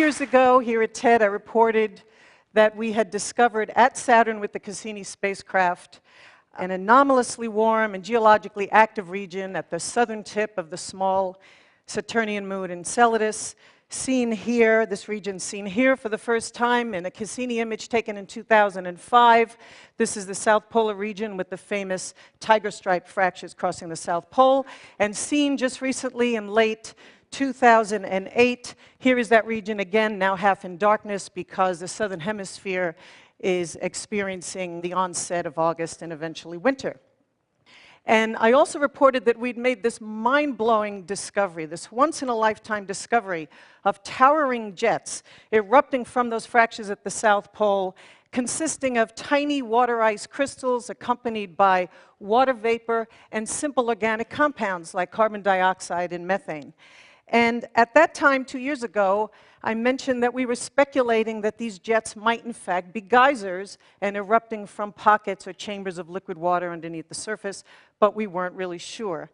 years ago, here at TED, I reported that we had discovered at Saturn with the Cassini spacecraft an anomalously warm and geologically active region at the southern tip of the small Saturnian moon Enceladus. Seen here, this region seen here for the first time in a Cassini image taken in 2005. This is the South Polar region with the famous tiger stripe fractures crossing the South Pole. And seen just recently in late 2008, here is that region again, now half in darkness because the southern hemisphere is experiencing the onset of August and eventually winter. And I also reported that we'd made this mind-blowing discovery, this once-in-a-lifetime discovery of towering jets erupting from those fractures at the South Pole, consisting of tiny water ice crystals accompanied by water vapor and simple organic compounds like carbon dioxide and methane. And at that time, 2 years ago, I mentioned that we were speculating that these jets might in fact be geysers and erupting from pockets or chambers of liquid water underneath the surface, but we weren't really sure.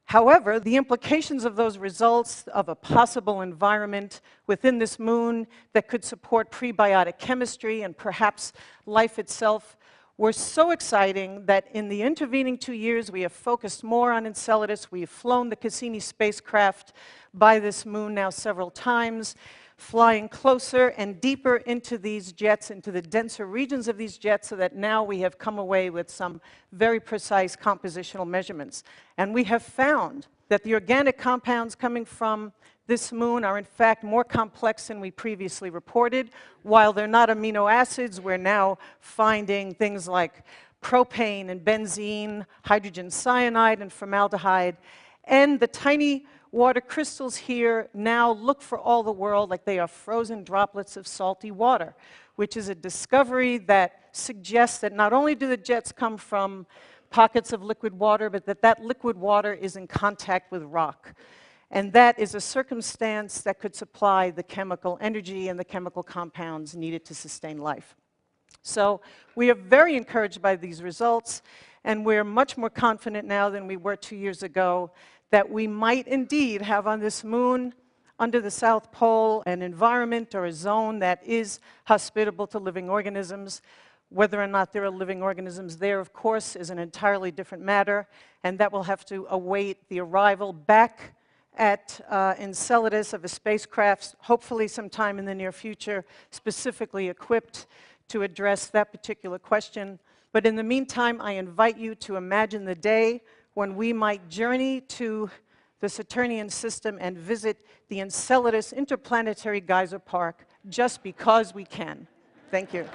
However, the implications of those results of a possible environment within this moon that could support prebiotic chemistry and perhaps life itself were so exciting that in the intervening 2 years, we have focused more on Enceladus. We have flown the Cassini spacecraft by this moon now several times, flying closer and deeper into these jets, into the denser regions of these jets, so that now we have come away with some very precise compositional measurements. And we have found that the organic compounds coming from this moon are in fact more complex than we previously reported. While they're not amino acids, we're now finding things like propane and benzene, hydrogen cyanide and formaldehyde. And the tiny water crystals here now look for all the world like they are frozen droplets of salty water, which is a discovery that suggests that not only do the jets come from pockets of liquid water, but that that liquid water is in contact with rock. And that is a circumstance that could supply the chemical energy and the chemical compounds needed to sustain life. So we are very encouraged by these results, and we're much more confident now than we were 2 years ago that we might indeed have on this moon, under the South Pole, an environment or a zone that is hospitable to living organisms. Whether or not there are living organisms there, of course, is an entirely different matter, and that will have to await the arrival back at Enceladus of a spacecraft, hopefully sometime in the near future, specifically equipped to address that particular question. But in the meantime, I invite you to imagine the day when we might journey to the Saturnian system and visit the Enceladus Interplanetary Geyser Park just because we can. Thank you.